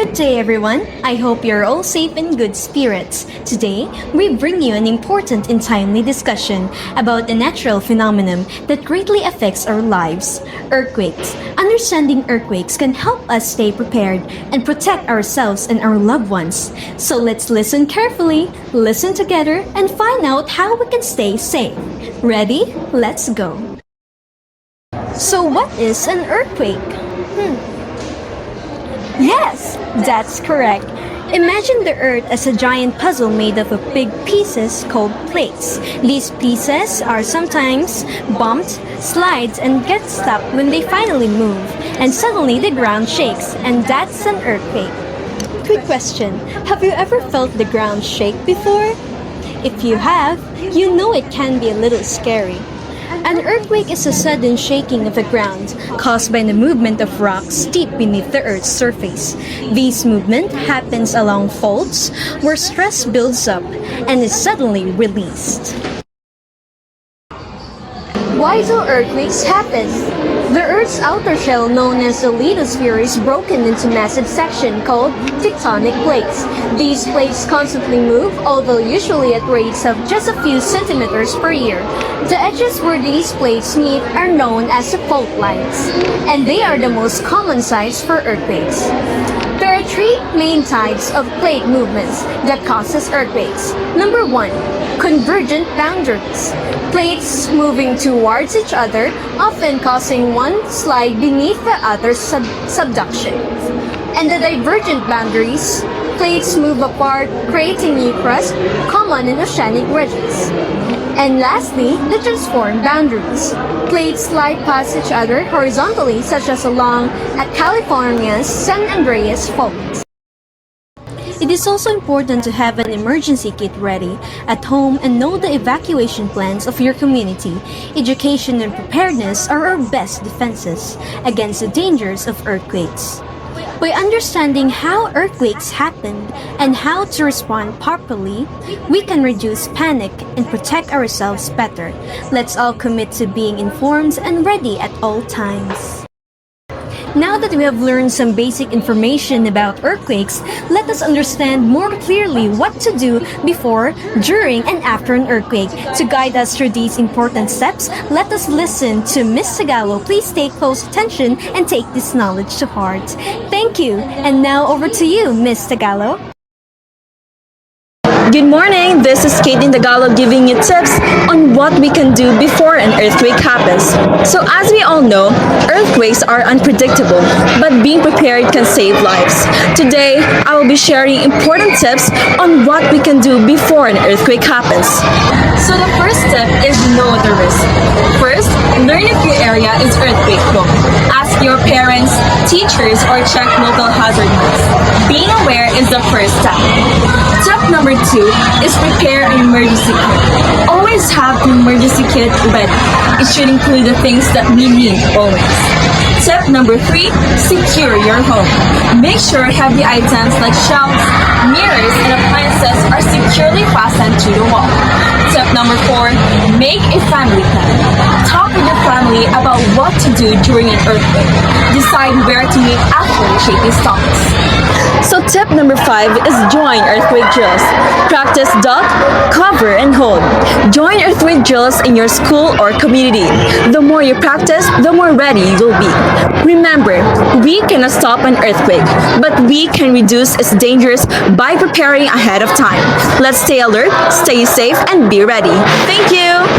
Good day, everyone. I hope you're all safe and good spirits. Today, we bring you an important and timely discussion about a natural phenomenon that greatly affects our lives: earthquakes. Understanding earthquakes can help us stay prepared and protect ourselves and our loved ones. So let's listen carefully, listen together, and find out how we can stay safe. Ready? Let's go. So what is an earthquake? Yes, that's correct. Imagine the Earth as a giant puzzle made up of big pieces called plates. These pieces are sometimes bumped, slides, and get stuck when they finally move. And suddenly the ground shakes, and that's an earthquake. Quick question, have you ever felt the ground shake before? If you have, you know it can be a little scary. An earthquake is a sudden shaking of the ground caused by the movement of rocks deep beneath the Earth's surface. This movement happens along faults where stress builds up and is suddenly released. Why do earthquakes happen? The Earth's outer shell, known as the lithosphere, is broken into massive sections called tectonic plates. These plates constantly move, although usually at rates of just a few centimeters per year. The edges where these plates meet are known as the fault lines, and they are the most common sites for earthquakes. There are three main types of plate movements that causes earthquakes. Number 1, convergent boundaries. Plates moving towards each other, often causing one slide beneath the other's subduction. And the divergent boundaries. Plates move apart, creating new crust, common in oceanic ridges. And lastly, the transform boundaries. Plates slide past each other horizontally, such as along at California's San Andreas Fault. It is also important to have an emergency kit ready at home and know the evacuation plans of your community. Education and preparedness are our best defenses against the dangers of earthquakes. By understanding how earthquakes happen and how to respond properly, we can reduce panic and protect ourselves better. Let's all commit to being informed and ready at all times. Now that we have learned some basic information about earthquakes, let us understand more clearly what to do before, during, and after an earthquake. To guide us through these important steps, let us listen to Ms. Tagallo. Please pay close attention and take this knowledge to heart. Thank you. And now over to you, Ms. Tagallo. Good morning, this is KATELYN Tagalog giving you tips on what we can do before an earthquake happens. So as we all know, earthquakes are unpredictable, but being prepared can save lives. Today, I will be sharing important tips on what we can do before an earthquake happens. So the first step is know the risk. First, learn if your area is earthquake prone. Ask your parents, teachers, or check local hazard maps. Being aware is the first step. Step number 2 is prepare an emergency kit. Always have an emergency kit ready. It should include the things that we need always. Step number 3, secure your home. Make sure heavy items like shelves, mirrors, and appliances are securely fastened to the wall. Step number 4, make a family plan. Talk with your family about what to do during an earthquake. Decide where to meet after the shaking stops. So tip number 5 is join earthquake drills. Practice duck, cover, and hold. Join earthquake drills in your school or community. The more you practice, the more ready you'll be. Remember, we cannot stop an earthquake, but we can reduce its dangers by preparing ahead of time. Let's stay alert, stay safe, and be ready. Thank you!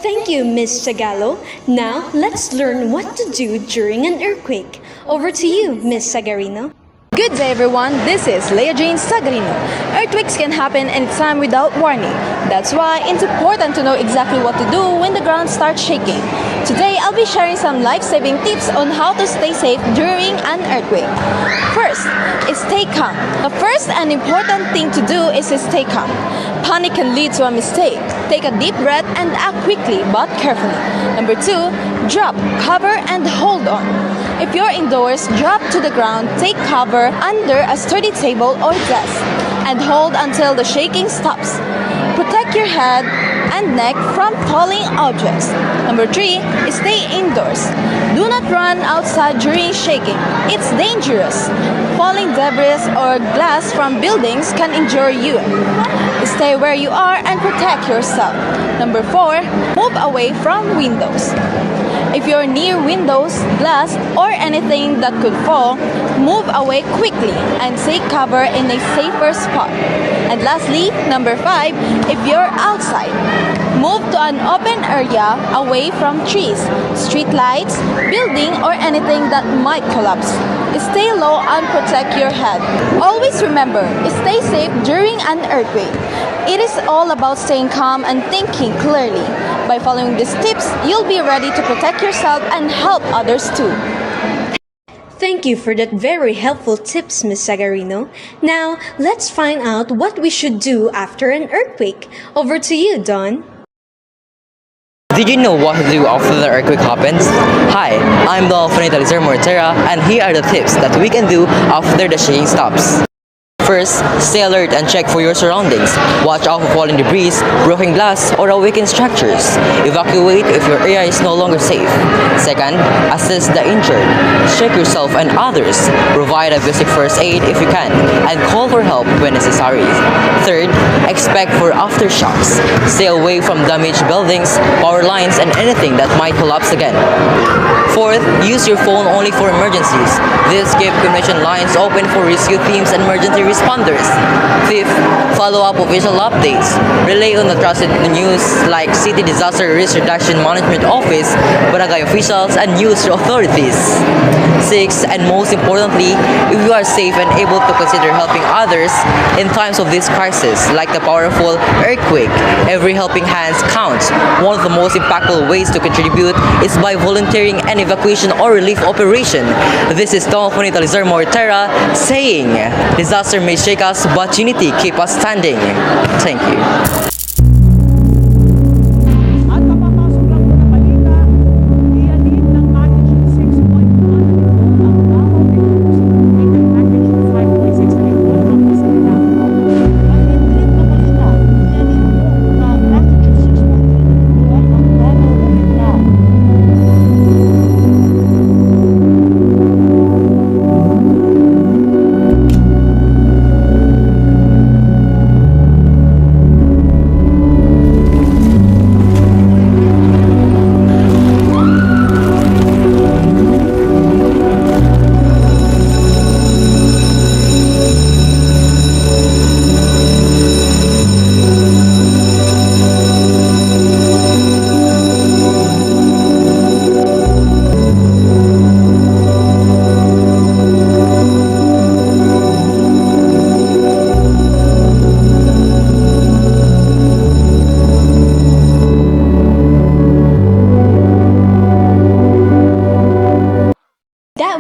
Thank you, Ms. Tagallo. Now, let's learn what to do during an earthquake. Over to you, Ms. Sagarino. Good day everyone, this is Leah Jane Sagarino. Earthquakes can happen anytime without warning. That's why it's important to know exactly what to do when the ground starts shaking. Today, I'll be sharing some life-saving tips on how to stay safe during an earthquake. First, is stay calm. The first and important thing to do is to stay calm. Panic can lead to a mistake. Take a deep breath and act quickly but carefully. Number 2, drop, cover, and hold on. If you're indoors, drop to the ground, take cover under a sturdy table or desk, and hold until the shaking stops. Protect your head and neck from falling objects. Number 3, stay indoors. Do not run outside during shaking. It's dangerous. Falling debris or glass from buildings can injure you. Stay where you are and protect yourself. Number 4, move away from windows. If you're near windows, glass, or anything that could fall, move away quickly and take cover in a safer spot. And lastly, number 5, if you're outside, move to an open area away from trees, street lights, building, or anything that might collapse. Stay low and protect your head. Always remember, stay safe during an earthquake. It is all about staying calm and thinking clearly. By following these tips, you'll be ready to protect yourself and help others too. Thank you for that very helpful tips, Ms. Sagarino. Now, let's find out what we should do after an earthquake. Over to you, Don. Did you know what to do after the earthquake happens? Hi, I'm the ALFONNI and here are the tips that we can do after the shaking stops. First, stay alert and check for your surroundings. Watch out for falling debris, broken glass, or awakened structures. Evacuate if your area is no longer safe. Second, assess the injured. Check yourself and others. Provide a basic first aid if you can, and call for help when necessary. Third, expect for aftershocks. Stay away from damaged buildings, power lines, and anything that might collapse again. Fourth, use your phone only for emergencies. This keeps communication lines open for rescue teams and emergency responders. Fifth, follow up official updates. Rely on the trusted news like City Disaster Risk Reduction Management Office, barangay officials, and news authorities. Sixth, and most importantly, if you are safe and able to consider helping others in times of this crisis, like the powerful earthquake, every helping hand counts. One of the most impactful ways to contribute is by volunteering an evacuation or relief operation. This is ALFONNI saying, disaster may shake us, but unity keep us standing. Thank you. At kapapasok lang po na balita, ianib ng magnitude 6.1 ang Davao de Cruz rated magnitude 5.6 na ito ang Isabela. At ianib na balita, ianib po ng magnitude 6.2 ang Davao Oriental.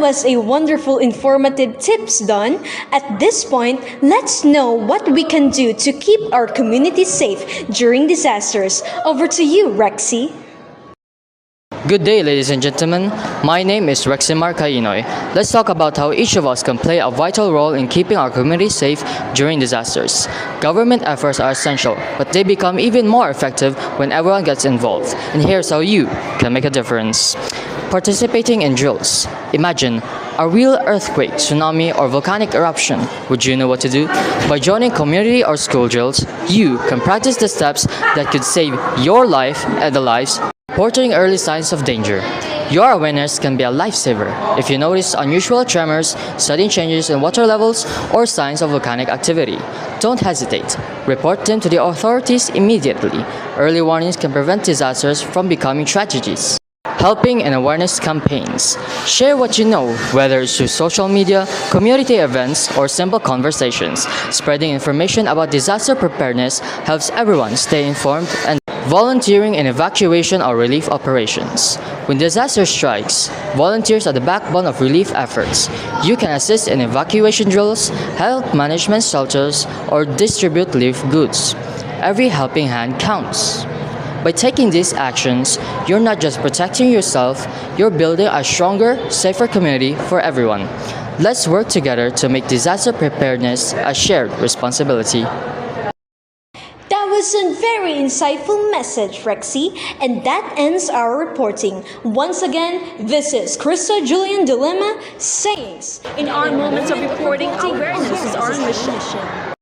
Was a wonderful informative tips, Don. At this point, let's know what we can do to keep our community safe during disasters. Over to you, RHEXY. Good day, ladies and gentlemen. My name is KAINOY. Let's talk about how each of us can play a vital role in keeping our community safe during disasters. Government efforts are essential, but they become even more effective when everyone gets involved. And here's how you can make a difference. Participating in drills. Imagine a real earthquake, tsunami, or volcanic eruption. Would you know what to do? By joining community or school drills, you can practice the steps that could save your life and the lives. Reporting early signs of danger. Your awareness can be a lifesaver. If you notice unusual tremors, sudden changes in water levels, or signs of volcanic activity, don't hesitate. Report them to the authorities immediately. Early warnings can prevent disasters from becoming tragedies. Helping and awareness campaigns. Share what you know, whether it's through social media, community events, or simple conversations. Spreading information about disaster preparedness helps everyone stay informed. And volunteering in evacuation or relief operations. When disaster strikes, volunteers are the backbone of relief efforts. You can assist in evacuation drills, help management shelters, or distribute relief goods. Every helping hand counts. By taking these actions, you're not just protecting yourself, you're building a stronger, safer community for everyone. Let's work together to make disaster preparedness a shared responsibility. That was a very insightful message, RHEXY, and that ends our reporting. Once again, this is CHRISTA Julian DELIMA saying, In our moments of reporting, awareness is our mission.